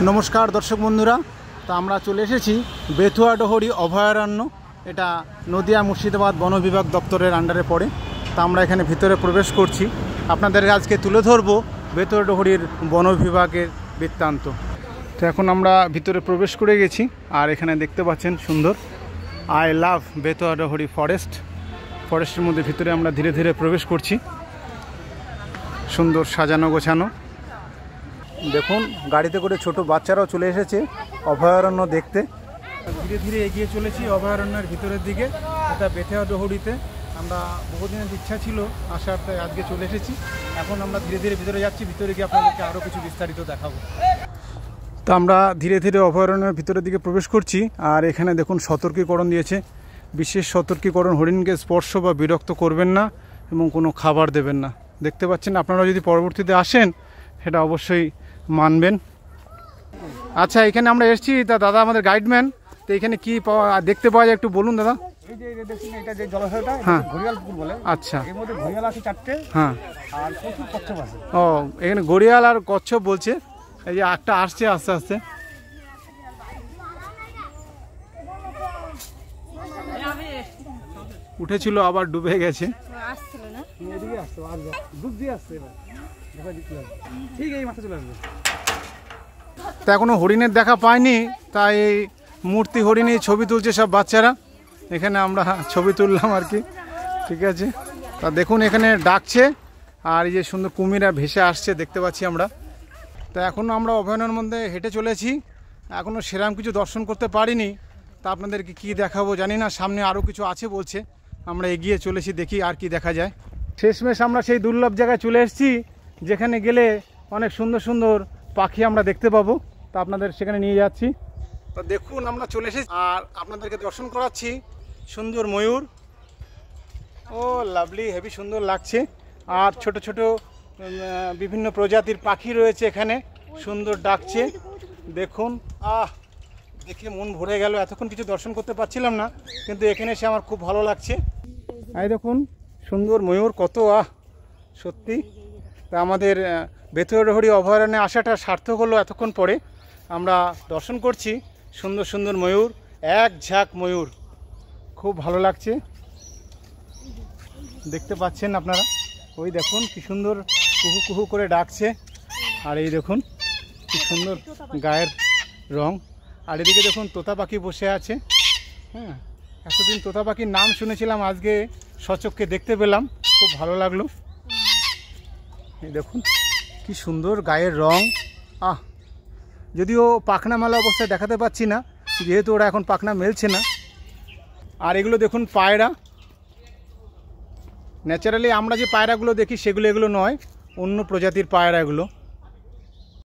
নমস্কার দর্শক বন্ধুরা, তো আমরা চলে এসেছি বেথুয়াডহরি অভয়ারণ্য। এটা নদিয়া মুর্শিদাবাদ বন বিভাগ দপ্তরের আন্ডারে পড়ে। তা আমরা এখানে ভিতরে প্রবেশ করছি, আপনাদের আজকে তুলে ধরবো বেথুয়াডহরির বন বিভাগের বৃত্তান্ত। তো এখন আমরা ভিতরে প্রবেশ করে গেছি, আর এখানে দেখতে পাচ্ছেন সুন্দর আই লাভ বেথুয়াডহরি ফরেস্টের মধ্যে ভিতরে আমরা ধীরে ধীরে প্রবেশ করছি। সুন্দর সাজানো গোছানো, দেখুন গাড়িতে করে ছোট বাচ্চারাও চলে এসেছে অভয়ারণ্য দেখতে। ধীরে ধীরে এগিয়ে চলেছি অভয়ারণ্যের ভিতরের দিকে। এটা বেথুয়াডহরিতে আমরা বহুদিনের ইচ্ছা ছিল আসার, তাই আজকে চলে এসেছি। এখন আমরা ধীরে ধীরে ভিতরে যাচ্ছি, ভিতরে গিয়ে আপনাদেরকে আরও কিছু বিস্তারিত দেখাবো। তো আমরা ধীরে ধীরে অভয়ারণ্যের ভিতরের দিকে প্রবেশ করছি, আর এখানে দেখুন সতর্কীকরণ দিয়েছে, বিশেষ সতর্কীকরণ, হরিণকে স্পর্শ বা বিরক্ত করবেন না এবং কোনো খাবার দেবেন না। দেখতে পাচ্ছেন, আপনারা যদি পরবর্তীতে আসেন সেটা অবশ্যই মানবেন। আচ্ছা, এখানে আমরা এসেছি, তা দাদা আমাদের গাইডম্যান, তো এখানে কি দেখতে পাওয়া যায় একটু বলুন দাদা। এই যে দেখুন, এটা যে জলাশয়টা, হ্যাঁ, ঘড়িয়াল পুকুর বলে। আচ্ছা, এর মধ্যে ঘড়িয়াল আছে 4টে, হ্যাঁ, আর প্রচুর কচ্ছপ আছে। ও এখানে গড়িয়াল আর কচ্ছপ বলছে। এই যে একটা আসছে আস্তে আস্তে। উঠেছিল আবার ডুবে গেছে। এদিকে আসছে, আসবে ডুব দিয়ে আসছে, এবার ঠিক এই মাথা চলে আসবে। তা এখনো হরিণের দেখা পাইনি, তাই এই মূর্তি হরিণী ছবি তুলছে সব বাচ্চারা। এখানে আমরা ছবি তুললাম আর কি, ঠিক আছে। তা দেখুন এখানে ডাকছে, আর এই যে সুন্দর কুমিরা ভেসে আসছে দেখতে পাচ্ছি আমরা। তা এখনও আমরা অভয়ারণ্যের মধ্যে হেঁটে চলেছি, এখনও সেরকম কিছু দর্শন করতে পারিনি। তা আপনাদেরকে কি দেখাবো জানি না, সামনে আরও কিছু আছে বলছে, আমরা এগিয়ে চলেছি, দেখি আর কি দেখা যায়। শেষমেশ আমরা সেই দুর্লভ জায়গায় চলে এসেছি, যেখানে গেলে অনেক সুন্দর সুন্দর পাখি আমরা দেখতে পাবো। তা আপনাদের সেখানে নিয়ে যাচ্ছি। তো দেখুন আমরা চলে এসেছি, আর আপনাদেরকে দর্শন করাচ্ছি সুন্দর ময়ূর। ও লাভলি, হেভি সুন্দর লাগছে। আর ছোট ছোট বিভিন্ন প্রজাতির পাখি রয়েছে এখানে, সুন্দর ডাকছে। দেখুন, দেখে মন ভরে গেল। এতক্ষণ কিছু দর্শন করতে পারছিলাম না, কিন্তু এখানে এসে আমার খুব ভালো লাগছে। এই দেখুন সুন্দর ময়ূর, কত সত্যি। তা আমাদের বেথুয়াডহরি অভয়ারণ্যে আসাটা সার্থক হলো। এতক্ষণ পরে আমরা দর্শন করছি সুন্দর সুন্দর ময়ূর, এক ঝাঁক ময়ূর, খুব ভালো লাগছে। দেখতে পাচ্ছেন আপনারা, ওই দেখুন কি সুন্দর কুহু কুহু করে ডাকছে। আর এই দেখুন কি সুন্দর গায়ের রং। আর এদিকে দেখুন তোতা পাখি বসে আছে। হ্যাঁ, এতদিন তোতা পাখির নাম শুনেছিলাম, আজকে সচক্ষে দেখতে পেলাম, খুব ভালো লাগলো। এই দেখুন কি সুন্দর গায়ের রং। যদিও পাখনা মেলা অবস্থায় দেখাতে পাচ্ছি না, যেহেতু ওরা এখন পাখনা মেলছে না। আর এগুলো দেখুন পায়রা। ন্যাচারালি আমরা যে পায়রাগুলো দেখি সেগুলো এগুলো নয়, অন্য প্রজাতির পায়রা এগুলো।